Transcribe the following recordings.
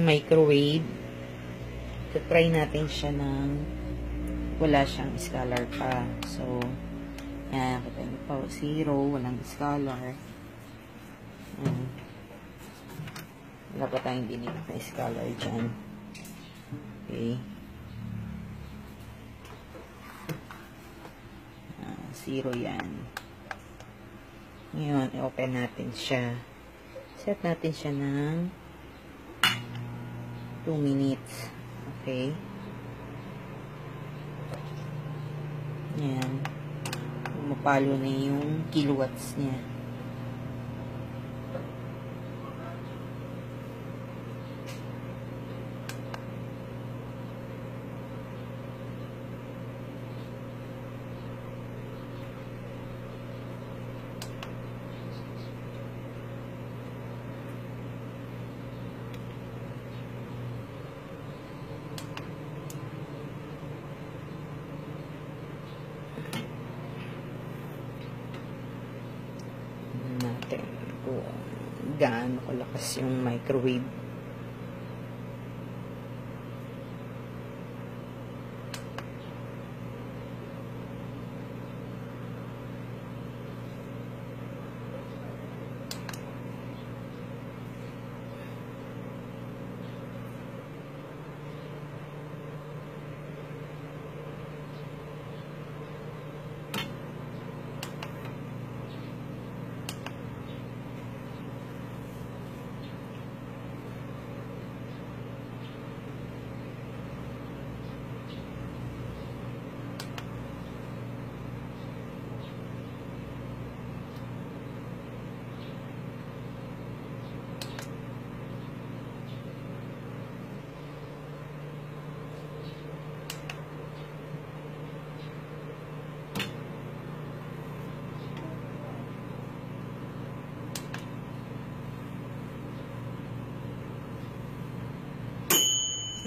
microwave. Try natin siya ng wala siyang scalar pa. So, yan. Kita niyo po, 0. Walang scalar. Wala pa tayong dinikit na scalar dyan. Okay. 0 yan. Ngayon, i-open natin siya. Set natin siya ng 2 minutes. Okay. Yan. Mapalo na yung kilowatts niya. Natin kung gaano kalakas yung microwave.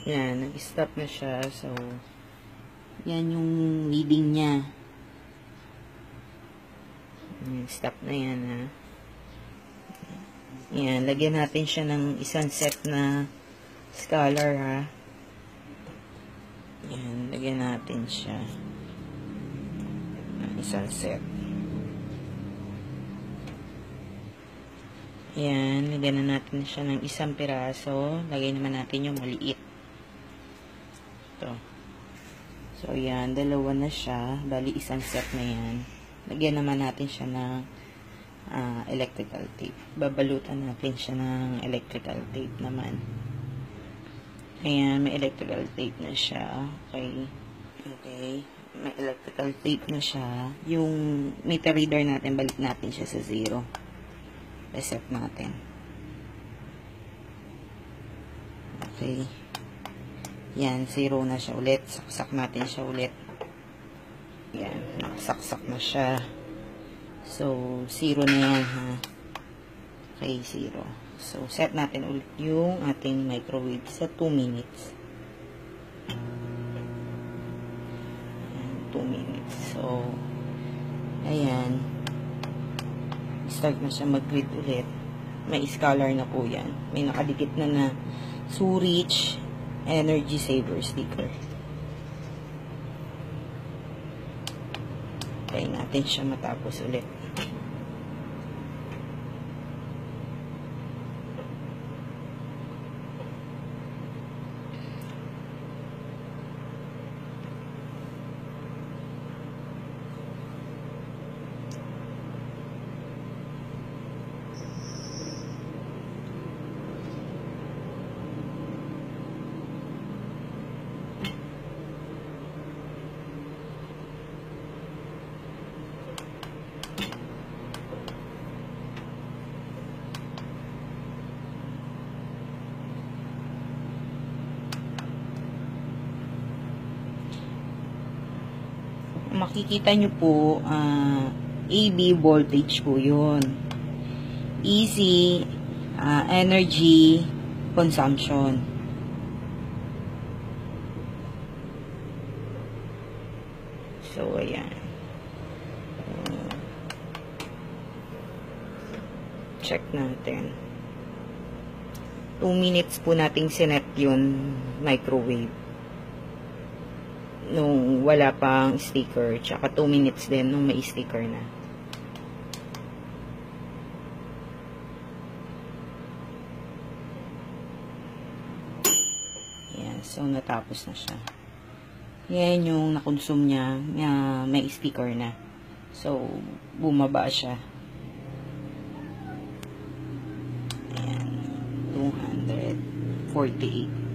Yan, nag-stop na siya. So, yan yung reading niya. Stop na yan, ha. Yan, lagyan natin siya ng isang set na scalar, ha. Yan, lagyan natin siya ng isang set. Yan, lagyan na natin siya ng isang piraso. Lagay naman natin yung maliit. Ito. So, yan. Dalawa na siya. Bali, isang set na yan. Lagyan naman natin siya ng electrical tape. Babalutan natin siya ng electrical tape naman. Ayan, may electrical tape na siya. Okay. Okay. May electrical tape na siya. Yung meter reader natin, balik natin siya sa 0. Reset natin. Okay. Yan, 0 na siya ulit. Saksak natin siya ulit. Yan, nakasaksak na siya. So, 0 na yan, ha. Okay, 0. So, set natin ulit yung ating microwave sa 2 minutes. Yan, 2 minutes. So, ayan. Start na siya mag-read ulit. May scalar na po yan. May nakadikit na Surich Energy Saver sticker. Kaya natin siya matapos ulit. Makikita nyo po, AB voltage po yun. Easy energy consumption. So, ayan. Check natin. 2 minutes po nating sinet yun microwave. Nung wala pang sticker. Tsaka 2 minutes din nung may sticker na. Ayan. So, natapos na siya. Yan yung nakonsume niya. May sticker na. So, bumaba siya. Ayan. 248.